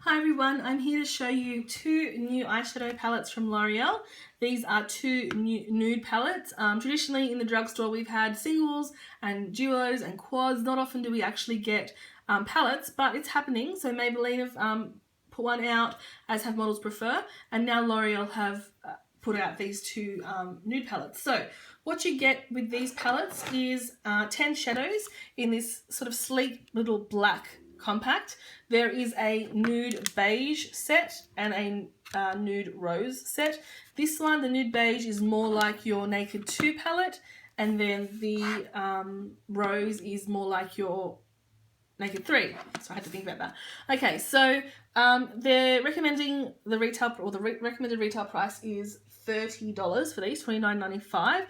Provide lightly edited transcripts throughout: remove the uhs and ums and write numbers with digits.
Hi everyone, I'm here to show you two new eyeshadow palettes from L'Oreal. These are two new nude palettes. Traditionally in the drugstore we've had singles and duos and quads. Not often do we actually get palettes, but it's happening. So Maybelline have put one out, as have Models Prefer, and now L'Oreal have put out these two nude palettes. So what you get with these palettes is 10 shadows in this sort of sleek little black compact. There is a nude beige set and a nude rose set. This one, the nude beige, is more like your Naked 2 palette, and then the rose is more like your Naked 3. So I had to think about that. Okay, so they're recommending the retail, or the recommended retail price is $30 for these, $29.95.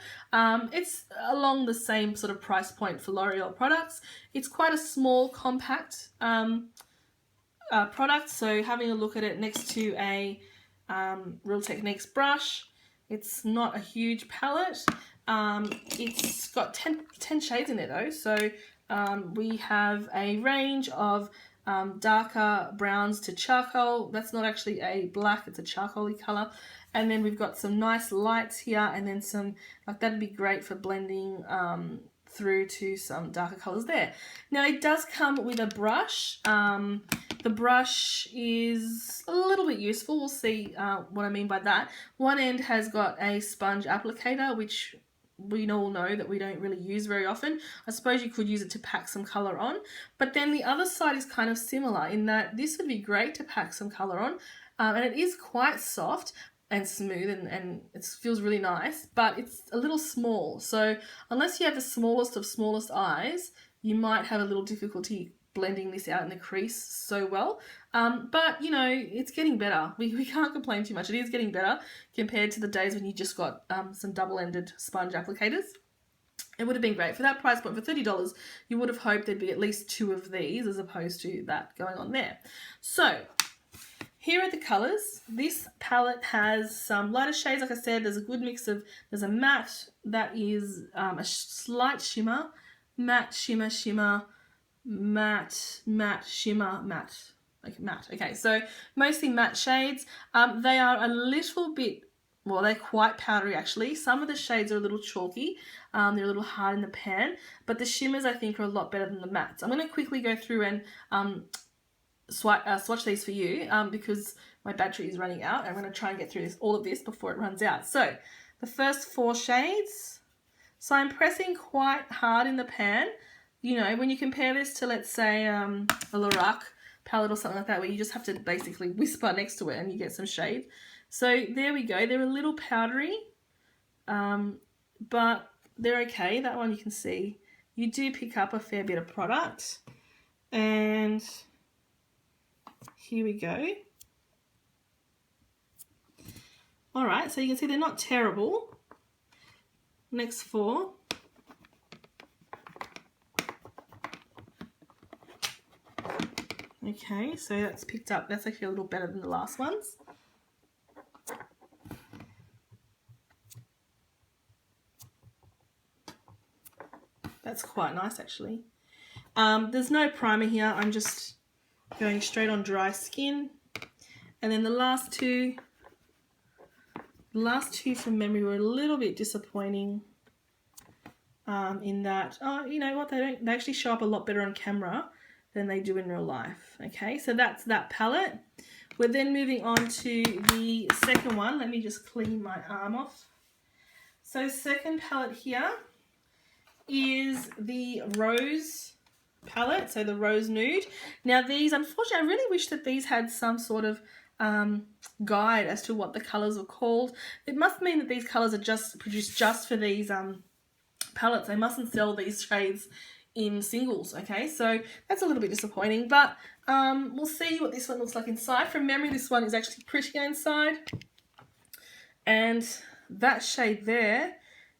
It's along the same sort of price point for L'Oreal products. It's quite a small, compact product. So having a look at it next to a Real Techniques brush, it's not a huge palette. It's got 10 shades in it though. So we have a range of darker browns to charcoal. That's not actually a black, it's a charcoaly colour. And then we've got some nice lights here, and then some, like, that'd be great for blending through to some darker colours there. Now it does come with a brush. The brush is a little bit useful. We'll see what I mean by that. One end has got a sponge applicator, which we all know that we don't really use very often. I suppose you could use it to pack some colour on. But then the other side is kind of similar in that this would be great to pack some colour on. And it is quite soft and smooth, and it feels really nice, but it's a little small. So unless you have the smallest of smallest eyes, you might have a little difficulty blending this out in the crease so well. But you know, it's getting better. We can't complain too much. It is getting better compared to the days when you just got some double-ended sponge applicators. It would have been great. For that price point, for $30, you would have hoped there'd be at least two of these as opposed to that going on there. So here are the colours. This palette has some lighter shades. Like I said, there's a good mix of, there's a matte that is a slight shimmer, matte, shimmer, shimmer, matte, matte, shimmer, matte. Like matte. Okay, so mostly matte shades. They are a little bit, well, they're quite powdery actually. Some of the shades are a little chalky. They're a little hard in the pan, but the shimmers I think are a lot better than the mattes. I'm going to quickly go through and swatch these for you because my battery is running out. I'm going to try and get through all of this before it runs out. So the first 4 shades. So I'm pressing quite hard in the pan. You know, when you compare this to, let's say, a Lorac palette or something like that, where you just have to basically whisper next to it and you get some shade. So there we go. They're a little powdery, but they're okay. That one you can see. You do pick up a fair bit of product. And here we go. All right, so you can see they're not terrible. Next 4. Okay, so that's picked up. That's actually a little better than the last ones. That's quite nice actually. There's no primer here. I'm just going straight on dry skin. And then the last two from memory were a little bit disappointing in that, oh, you know what, they actually show up a lot better on camera than they do in real life. Okay, so that's that palette. We're then moving on to the second one. Let me just clean my arm off. So second palette here is the Rose palette, so the Rose Nude. Now these, unfortunately, I really wish that these had some sort of guide as to what the colours are called. It must mean that these colours are just produced just for these palettes. They mustn't sell these shades in singles, okay? So that's a little bit disappointing, but we'll see what this one looks like inside. From memory, this one is actually prettier inside. And that shade there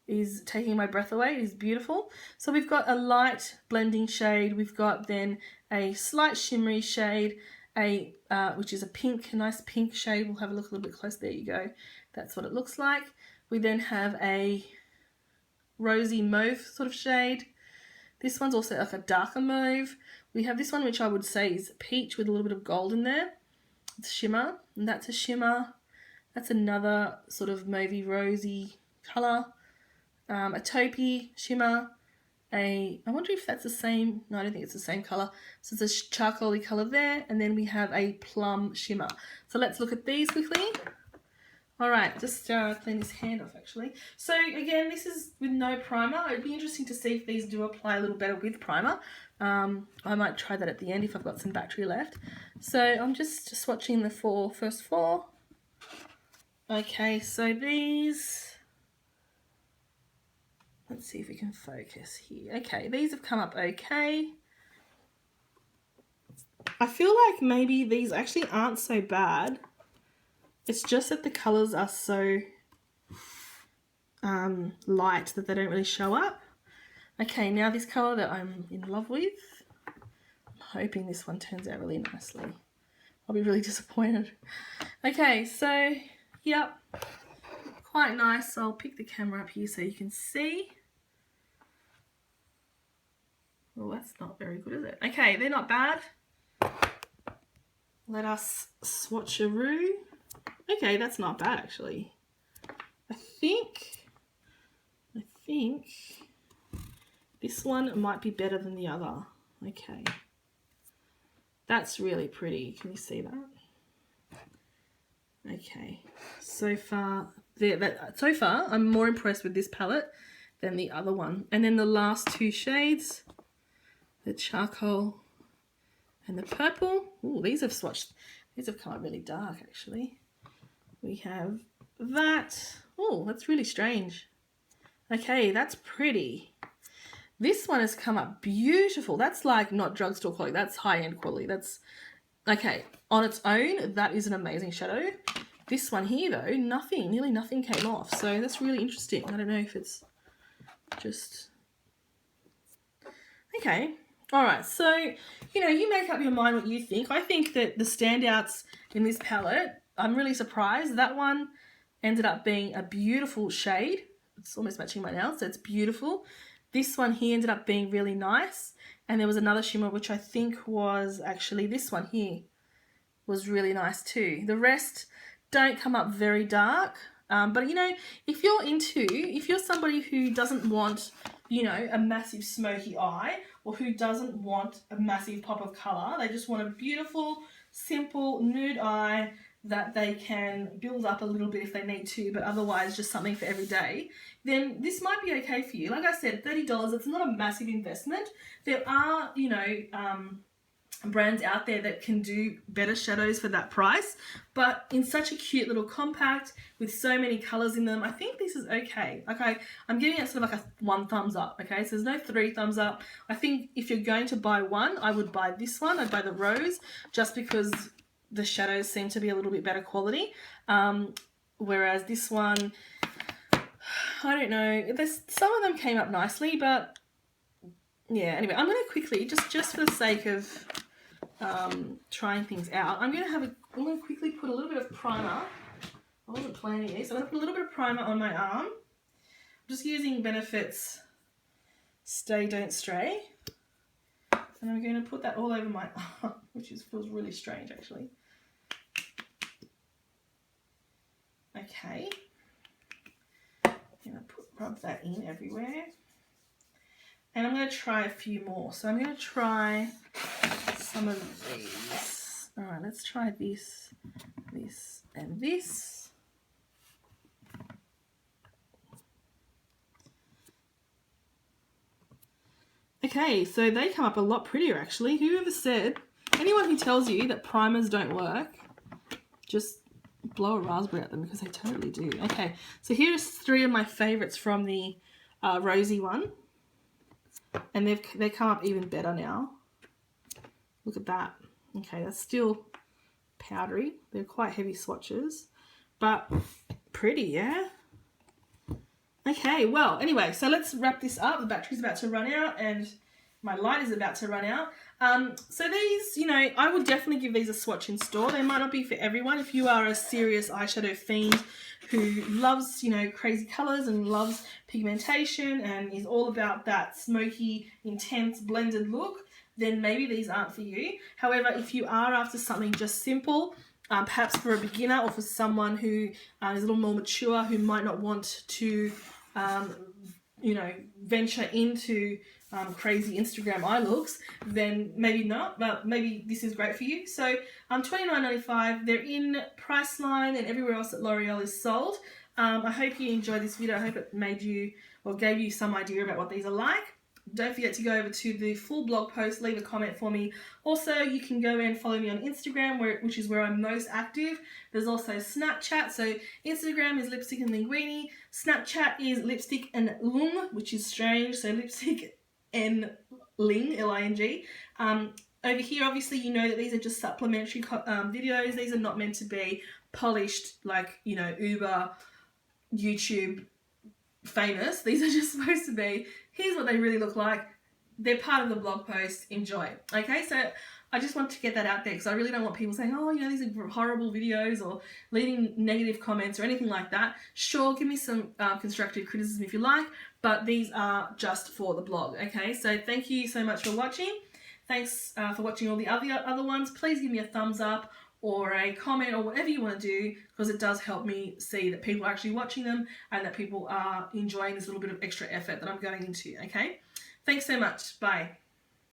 is taking my breath away. It is beautiful. So we've got a light blending shade. We've got then a slight shimmery shade, which is a pink, a nice pink shade. We'll have a look a little bit closer. There you go. That's what it looks like. We then have a rosy mauve sort of shade. This one's also like a darker mauve. We have this one, which I would say is peach with a little bit of gold in there. shimmer, and that's a shimmer. That's another sort of mauvey rosy colour. A taupey shimmer. I wonder if that's the same. No, I don't think it's the same colour. So it's a charcoaly colour there, and then we have a plum shimmer. So let's look at these quickly. All right, just clean this hand off actually. So again, this is with no primer. It'd be interesting to see if these do apply a little better with primer. I might try that at the end if I've got some battery left. So I'm just swatching the first four. Okay, so these, let's see if we can focus here. Okay, these have come up okay. I feel like maybe these actually aren't so bad. It's just that the colours are so light that they don't really show up. Okay, now this colour that I'm in love with, I'm hoping this one turns out really nicely. I'll be really disappointed. Okay, so, yep, quite nice. I'll pick the camera up here so you can see. Well, that's not very good, is it? Okay, they're not bad. Let us swatcheroo. Okay, that's not bad actually. I think this one might be better than the other. Okay. That's really pretty. Can you see that? Okay. So far I'm more impressed with this palette than the other one. And then the last two shades, the charcoal and the purple. Ooh, these have come out really dark actually. We have that. Oh, that's really strange. Okay, that's pretty. This one has come up beautiful. That's like not drugstore quality. That's high-end quality. That's, okay, on its own, that is an amazing shadow. This one here, though, nearly nothing came off. So that's really interesting. I don't know if it's just... Okay. All right. So, you know, you make up your mind what you think. I think that the standouts in this palette, I'm really surprised. That one ended up being a beautiful shade. It's almost matching my nails, so it's beautiful. This one here ended up being really nice. And there was another shimmer, which I think was actually this one here, was really nice too. The rest don't come up very dark. But, you know, if you're somebody who doesn't want, you know, a massive smoky eye, or who doesn't want a massive pop of colour, they just want a beautiful, simple nude eye that they can build up a little bit if they need to, but otherwise just something for every day, then this might be okay for you. Like I said, $30, it's not a massive investment. There are, you know, brands out there that can do better shadows for that price, but in such a cute little compact with so many colours in them, I think this is okay. Okay, I'm giving it sort of like a 1 thumbs up, okay? So there's no 3 thumbs up. I think if you're going to buy one, I would buy this one. I'd buy the rose, just because the shadows seem to be a little bit better quality. Whereas this one, I don't know, some of them came up nicely, but yeah, anyway, I'm going to quickly, just for the sake of trying things out, I'm going to quickly put a little bit of primer. I wasn't planning this. I'm going to put a little bit of primer on my arm. I'm just using Benefit's Stay Don't Stray. And I'm going to put that all over my arm, which feels really strange actually. Okay. I'm going to rub that in everywhere. And I'm going to try a few more. So I'm going to try some of these. All right, let's try this, this, and this. Okay, so they come up a lot prettier actually. Whoever said, anyone who tells you that primers don't work, just blow a raspberry at them, because they totally do. Okay, so here's 3 of my favorites from the rosy one. And they come up even better now. Look at that. Okay, that's still powdery. They're quite heavy swatches, but pretty, yeah? Okay, well, anyway, so let's wrap this up. The battery's about to run out and my light is about to run out. So these, you know, I would definitely give these a swatch in store. They might not be for everyone. If you are a serious eyeshadow fiend who loves, you know, crazy colours and loves pigmentation and is all about that smoky, intense, blended look, then maybe these aren't for you. However, if you are after something just simple, perhaps for a beginner or for someone who is a little more mature, who might not want to, you know, venture into crazy Instagram eye looks, then maybe not, but maybe this is great for you. So $29.95, they're in Priceline and everywhere else that L'Oreal is sold. I hope you enjoyed this video. I hope it made you or gave you some idea about what these are like. Don't forget to go over to the full blog post, leave a comment for me. Also, you can go and follow me on Instagram, which is where I'm most active. There's also Snapchat. So Instagram is lipsticknlinguine. Snapchat is lipsticknlinguine, which is strange. So lipstick and ling, L-I-N-G. Over here, obviously, you know that these are just supplementary videos. These are not meant to be polished, like, you know, Uber, YouTube famous. These are just supposed to be, here's what they really look like. They're part of the blog post. Enjoy. Okay, so I just want to get that out there because I really don't want people saying, oh, you know, these are horrible videos or leaving negative comments or anything like that. Sure, give me some constructive criticism if you like, but these are just for the blog. Okay, so thank you so much for watching. Thanks for watching all the other ones. Please give me a thumbs up or a comment or whatever you want to do, because it does help me see that people are actually watching them and that people are enjoying this little bit of extra effort that I'm going into, okay? Thanks so much. Bye.